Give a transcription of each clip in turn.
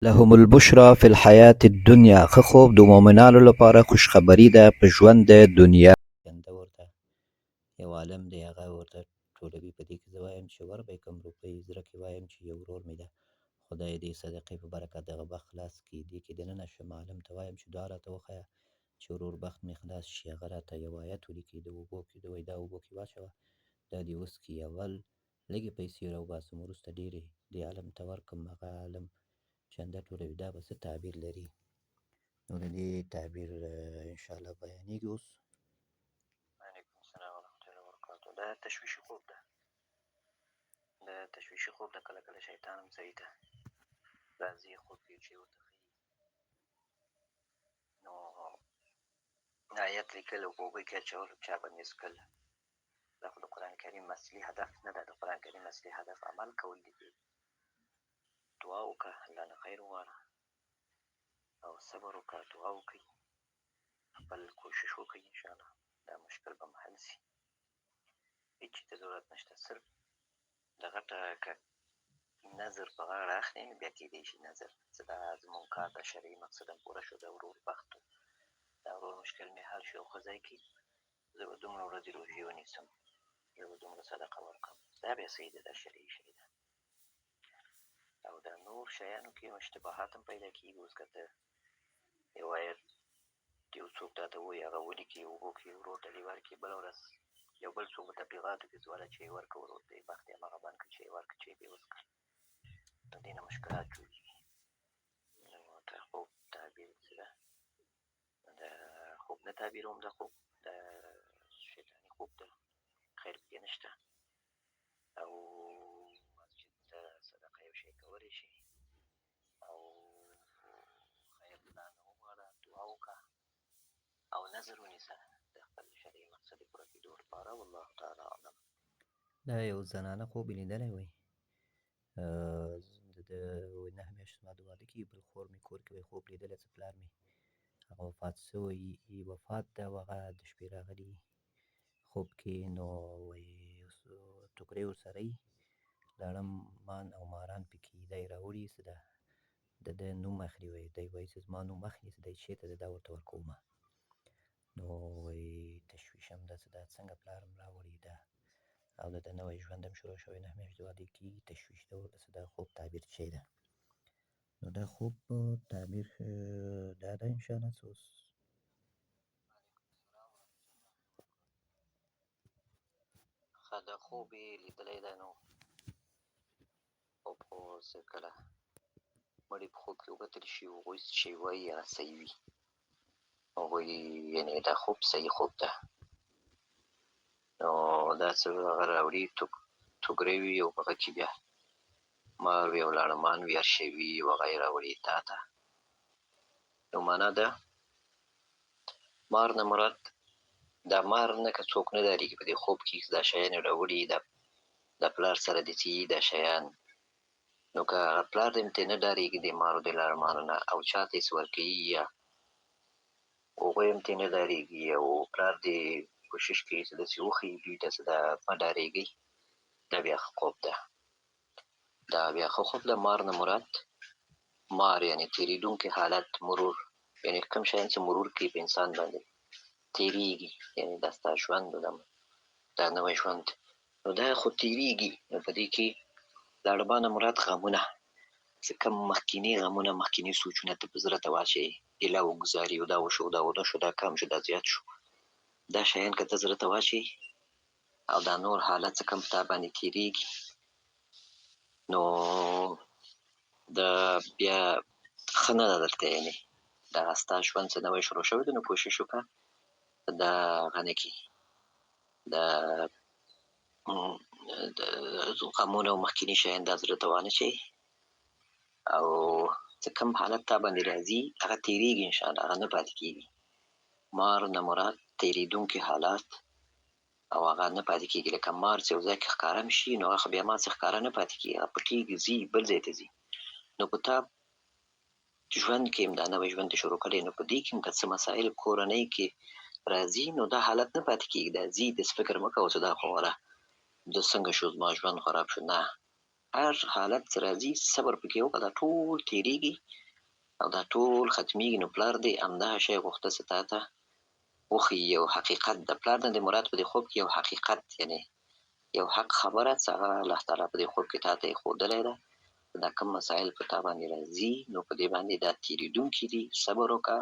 لهم البشرا فی الحیاة الدنیا. ښه خوب د مؤمنانو لپاره خوشخبري ده په ژوند د دنیا. ژوند ورته یو عالم دی، هغه ورته ټولوي. په دې کې زه وایم چې ور به یې کړم روپۍ، زړه کې وایم چې یو ورور مې ده، خدای دې صدقې په برکت دغه بخت خلاص کړي. دې کې دننه شم عالم ته وایم چې دعا راته وښیه چې ورور بخت مې خلاص شي. هغه راته یو آیت ولیکي د اوبو کې، د وایي دا اوبو کې واچوه، دا دې وڅکي. اول لږې پیسې راوباسم، وروسته ډېرې دې عالم ته ورکړم. هغه عالم چنده ټولوي. دا به څه تعبیر لري؟ نو د دې تعبیر انشاءالله بیانېږي اوس. وعلیکم السلام ورحمة الله وبرکاتو. دا تشویشي خوب ده. دا تشویشي خوب ده. کله کله شیطان هم سړي ته راځي خوب کې چې ورته ښیي. نو آیت لیکل او په اوبو کې اچول چا به مس کړل، دا خو د قرآن کریم اصلي هدف نه ده. د قرآن کریم اصلي هدف عمل کول دي. دعا وکړه، الله نه خیر وغواړه او صبر وکړه، دعا وکړئ، خپل کوشش وکړئ، انشاءالله دا مشکل به هم حل شي. هېڅ شي ته ضرورت نشته. صرف د غټه که نظر په غاړه اخلي نو بیا کېدی شي نظر څه دا زمونږ کار د شرعي مقصد هم پوره شو، د ورور بخت و، دا ورور مشکل مې حل شو، خو ځای کې زه به دومره ورځې روژې ونیسم، زه به دومره صدقه ورکړم، دا بیا صحیح ده، دا شرعي شی ده. او دا نور شیانو کې اشتباهات هم پیدا کېږي. اوس که ته یو آیت یو څوک تا ته وایي هغه ولیکي اوبو کې ورور ته دې ورکړي، بله ورځ یو بل څوک په تبلیغاتو کې ځواله چې یې ورکړه ورور ته یې بخت یې هماغه بند کړه چې یې ورکړه چې یې بې وڅکه. د دې نه مشکلات جوړېږي. نو د خوب تعبیر څه ده؟ د خوب نه تعبیروم، د خوب د شیطاني خوب ده، خیر پکې نشته. او مسجد ته صدقه یو شی کولی شي او خیر الله نه وغواړه، دعا وکړه او نظر ونیسه د خپل شرعي مقصد پوره کېدو لپاره. والله تعالی اعلم. دا یو زنانه خوب یې لیدلی وی، د وایي 9 میاشتې زما د واده کېږي، بل خور مې کور کې وایي خوب لیدلی څه پلار مې هغه وفات شوی، وفات ده او هغه د شپې راغلي خوب کې. نو وایي ټوکرۍ ورسره وي، لړم مان او ماران پکې دی راوړي، څه ده د ده نوم اخلي. وایي دی وایي چې زما نوم اخلي، څه دی چېرته دی دا ورته ورکومه. نو وایي تشویش هم ده، څه ده څنګه پلار هم راوړي ده او د ده نوی ژوند هم شروع شوی، 9 میاشتې واده کېږي، تشویش ده ورته، څه ده خوب تعبیر شی ده. نو دا خوب تعبیر دا ده انشاءالله. څه اوس ښه د خوب یې لیدلی ده. نو خوب خو څه کله مړي په خوب کې وکتلی شي، هغوی څه شی وایي هغه صحیح وي. هغوی یعنې دا خوب صحیح خوب ده. نو دا څه هغه راوړي توګرۍ وي او په هغه کې بیا مار وي او لاړمان وي، هر شی وي او هغه یې راوړي تا ته. نو معنا ده مار نه مراد دا مار نه که څوک نه ډارېږي په دې خوب کې دا شیان یې راوړي، د پلار سره دې څه دا شیان. نو که پلار دې ترې نه ډارېږي د مارو د لاړمانو نه او چا ته یې څه ورکوي یا هغوی هم ترې نه ډارېږي او پلار دې کوشش کوي چې داسې وښيي دوی ته چې دا مه ډارېږئ، دا بیا ښه خوب ده. دا بیا ښه خوب ده. مار نه مراد مار یعنې تېرېدونکی حالت، مرور، یعنې کوم شیان چې مرور کوي په انسان باندې تېرېږي، یعنې دا ستا ژوند دا نوی ژوند، نو دا خو تېرېږي. نو په دې کې لاړمان نه مراد غمونه، چې کوم مخکیني غمونه، مخکیني سوچونه ته په زړه ته واچوې، ګیله وګذاري او دا وشو دا ونه شو دا کم شو دا زیات شو، دا شیان که ته زړه ته واچوې او دا نور حالت څه کوم په تا باندې تېرېږي، نو دا بیا ښه نه ده درته. یعنې دا ستا ژوند څه نوی شروع شوی دی، نو کوشش وکړه دا هغه نه کړي، دا غمونه او مخکیني شیان دا زړه ته وانچوې او څه کوم حالت تا باندې راځي هغه تېرېږي انشاءالله، هغه نه پاتې کېږي. مار نه مراد تېرېدونکي حالات او هغه نه پاتې کېږي. لکه مار چې یو ځای کې ښکاره هم شي نو هغه خو بیا ما څه ښکاره نه پاتې کېږي، هغه پټېږي، ځي بل ځای ته ځي. نو په تا ژوند کې هم دا نوی ژوند دې شروع کړی، نو په دې کې هم که څه مسایل کورنۍ کې راځي نو دا حالت نه پاتې کېږي، دا ځي. داسې فکر مه کوه چې دا خو غوره د څنګه شو زما ژوند خراب شو، نه، هر حالت چې راځي صبر پکې وکړه، دا ټول تېرېږي او دا ټول ختمېږي. نو پلار دې همدغه شی غوښته چې تا ته وښیي، یو حقیقت. د پلار نه د مراد په دې خوب کې یو حقیقت، یعنې یو حق خبره چې هغه الله تعالی په دې خوب کې تا ته یې ښودلی ده. دا کوم مسایل په تا باندې راځي نو په دې باندې دا تېرېدونکي دي، صبر وکړه.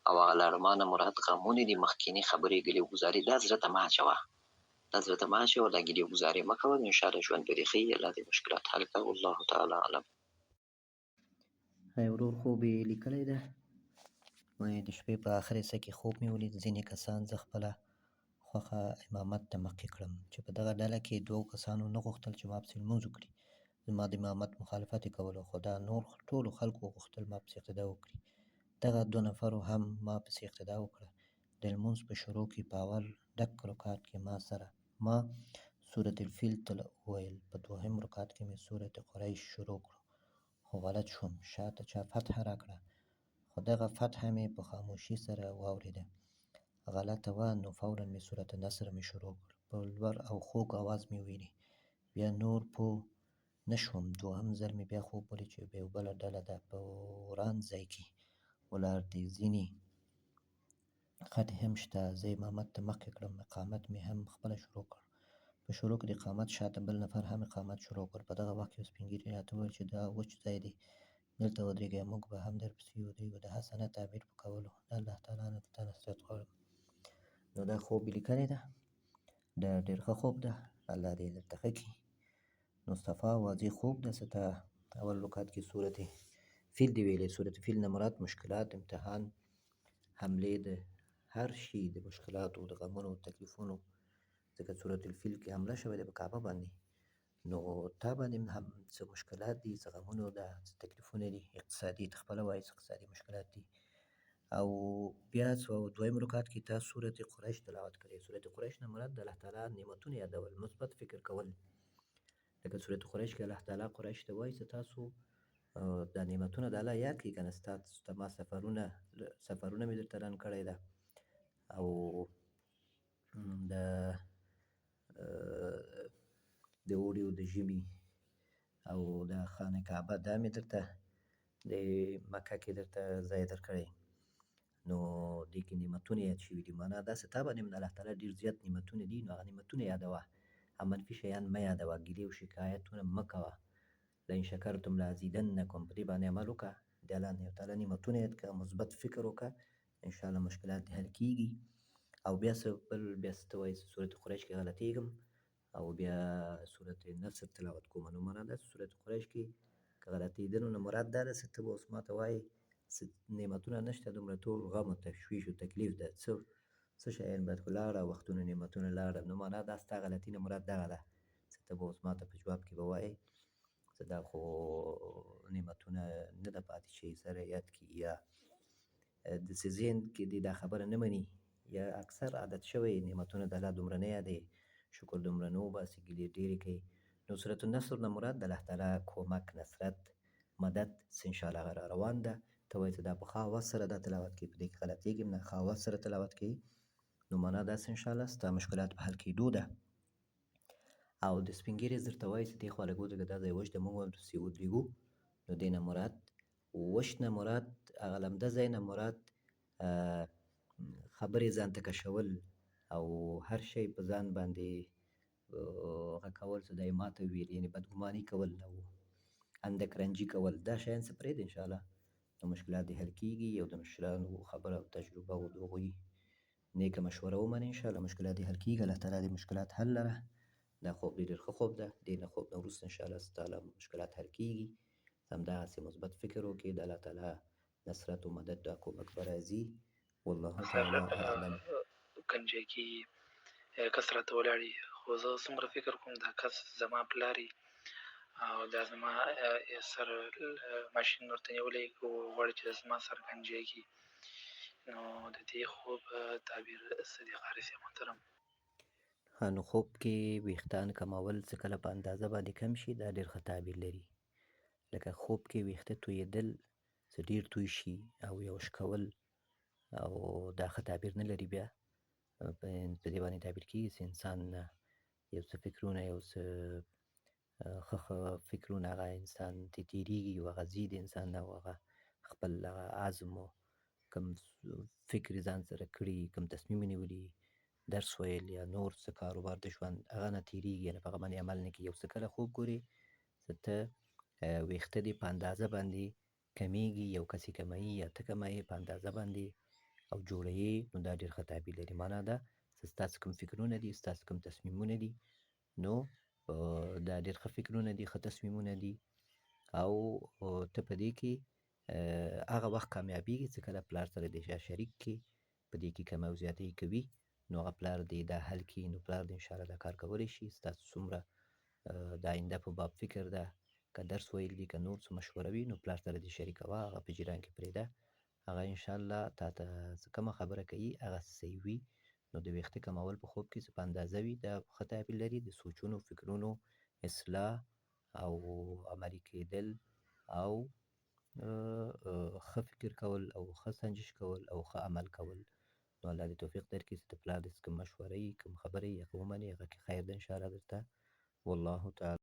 او هغه له ارمانه مراد غمونه دي، مخکیني خبرې ګلې ګزارې دا زړه ته مه اچوه، دا زړه ته مه اچوه، دا ګلې ګزارې مه کوه. انشاءالله ژوند به دې ښه وي، الله دې مشکلات حل کړه. والله تعالی اعلم. ورور خوب یې لیکلی ده. وایي د شپې په آخر حصه کې خوب مې ولید ځینې کسان زه خپله خوښه امامت ته مخکې کړم چې په دغه ډله کې دوو کسانو نه غوښتل چې ما پسې لمونځ وکړي. زما د امامت مخالفت یې کولو، خو دا نور ټولو خلکو غوښتل ما پسې اقتدا وکړي. دغه دوه نفرو هم ما پسې اقتدا وکړه. د لمونځ په شروع کې په اول ډک رکعت کې ما سورة الفیل وویل، په دوهم رکعت کې مې سورة قریش شروع کړو، خو غلط شوم، شاته چا فتحه راکړه، خو دغه فتحه مې په خاموشي سره واورېده. غلطه وه، نو فوراً مې سورة نصر مې شروع کړ، په لوړ او خوږ اواز مې ویلي. بیا نور پوه نه شوم. دوهم ځل مې بیا خوب ولید چې یوه بله ډله ده، په وران ځای کې ولاړ دي، ځینې خټې هم شته. زه امامت ته مخکې کړم، اقامت مې هم خپله شروع کړ. په شروع کې د اقامت شاته بل نفر هم اقامت شروع کړ. په دغه وخت کې یو سپین ږیري راته وویل چې دا وچ ځای دی، دلته ودرېږئ، موږ به هم درپسې یو. دوی به د حسنه تعبیر په کولو. د الله تعالی نه درته نصرت غواړم. نو دا خوب یې لیکلی ده، دا ډېر ښه خوب ده، الله دې درته ښه کړي. نو صفا واضح خوب ده. څه ته اول رکعت کې سورت فیل دی ویلې. سورت فیل نه مراد مشکلات، امتحان، حملې د هر شي، د مشکلاتو، د غمونو، تکلیفونو، ځکه سورت الفیل کې حمله شوې ده په کعبه باندې. نو تا باندې هم څه مشکلات دي، څه غمونه ده، څه تکلیفونه دي، اقتصادي ته خپله وایي څه اقتصادي مشکلات دي. او بیا دویم رکعت کې تا سورت قریش تلاوت کړی. سورت قریش نه مراد د الله تعالی نعمتونه یادول، مثبت فکر کول. لکه سورت قریش کې الله تعالی قریش ته وایي چې تاسو دا نعمتونه د الله یاد کړئ، که نه ستاسو ته ما سفرونه مې درته رن کړی ده، او د اوړي او د ژمي او د خانه کعبه دا مې درته د مکه کې درته ځای درکړی. نو دې کې نعمتونه یاد شوي دي، معنا داسې تا باندې الله تعالی ډېر زیات نعمتونه دي. نو هغه نعمتونه یادوه، منفي شیان مه یادوه، ګیلې او شکایتونه مه کوه. لئن شکرتم لازیدنکم، په دې باندې عمل وکړه، د الله تعالی نعمتونه یاد کړه، مثبت فکر وکړه، انشاءالله مشکلات دې حل کېږي. او بیا څه ته وایي سورت قریش کې غلطېږم او بیا سورت نصر تلاوت کوم. نو معنا دا سورت قریش کې که غلطېدلو نه مراد دا ده چې ته به اوس ما ته وایې نعمتونه نشته، دومره ټول غم او تشویش او تکلیف ده، څه شیان باید لاړه، وختونه نعمتونه لاړه. نو معنا دا ستا غلطي نه مراد دغه ده چې ته به اوس ما ته په جواب کې به وایې چې دا خو نعمتونه نه ده پاتې شوي، سره یاد کړي، یا داسې ذهن کې دې دا خبره نه مني، یا اکثر عادت شوی نعمتونه د الله دومره نه یادوي، شکر دومره نه وباسي، ګیلې ډېرې کوي. نو سورة النصر نه مراد د الله تعالی کومک، نصرت، مدد انشاءالله هغه را روان ده. ته وایې چې دا په ښه اواز سره دا تلاوت کوي، په دې کې غلطېږم نه، ښه اواز سره تلاوت کوي. نو معنا داسې انشاءالله ستا مشکلات په حل کېدو ده. او د سپین ږیري درته وایي چې دې خوا لږ ودرېږه، دا ځای وچ ده، موږ به همداسې ودرېږو. نو دې نه مراد وچ نه مراد هغه لمده ځای نه مراد خبرې ځان ته کشول او هر شی په ځان باندې هغه کول چې دا یې ما ته ویل، یعنې بدګماني کول او اندک رنجي کول، دا شیان څه پرېږده، انشاءالله نو مشکلات دې حل کېږي. او د مشرانو خبره او تجربه او د هغوی نیکه مشوره ومنې، انشاءالله مشکلات دې حل کېږي. الله تعالی دې مشکلات حل لره. دا خوب دې ډېر ښه خوب ده. دې نه خوب نه وروسته انشاءالله ستا مشکلات حل کېږي. همدغسې مثبت فکر وکړې، د الله تعالی نصرت و مدد دا کومک به راځي. والله تعالی اعلم. کنجکي کس راته ولاړ وي، خو زه څومره فکر کوم دا کس زما پلار وي او دا زما سر ماشین ورته نیولی غواړي چې زما سر کنجی کړي. نو د دې خوب تعبیر څه دی قاري صاحب محترم؟ نو خوب کې ویښتان کمول څه کله په اندازه باندې کم شي، دا ډېر ښه تعبیر لري. لکه خوب کې ویښته تویېدل څه ډېر توی شي او یوش کول، او دا ښه تعبیر نه لري. بیا په دې باندې تعبیر کېږي چې انسان یو څه فکرونه، یو څه ښه فکرونه هغه انسان تېرېږي او هغه ځي د انسان نه او هغه خپل هغه عزم او کوم فکر یې ځان سره کړي، کوم تصمیم یې نیولي، درس ویل یا نور څه کاروبار د ژوند هغه نه تېرېږي، یعنې په هغه باندې عمل نه کوي. یو څه کله خوب ګورې چې ته ویښته دې په اندازه باندې کمیږي، یو کس یې کموي یا ته کموي په اندازه باندې او جوړوي، نو دا ډېر ښه تعبیر لري. معنا ده چې ستاسو کوم فکرونه دي، ستاسو کوم تصمیمونه دي، نو دا ډېر ښه فکرونه دي، ښه تصمیمونه دي او ته په دې کې هغه وخت کامیابېږي چې کله پلار سره دې شریک کړي، په دې کې کمی او زیاتی کوي، نو هغه پلار دې دا حل کړي، نو پلار دې انشاءالله دا کار کولی شي. ستاسو څومره د آینده په باب فکر ده، که درس ویل دي، که نور څه مشوره وي، نو پلار سره دې شریکوه، هغه په جریان کې پرېږده. هغه انشاءالله تا ته چې کومه خبره کوي هغه صحیح وي. نو د ویښته کمول په خوب کې چې په اندازه وي، دا ښه تعبیر لري. د سوچونو فکرونو اصلاح او عملي کېدل او ښه فکر کول او ښه سنجش کول او ښه عمل کول. نو الله دې توفیق درکړي چې د پلار دې کوم مشوره وي، کوم خبره وي، هغه ومنې، هغه کې خیر ده انشاءالله درته. والله تعالی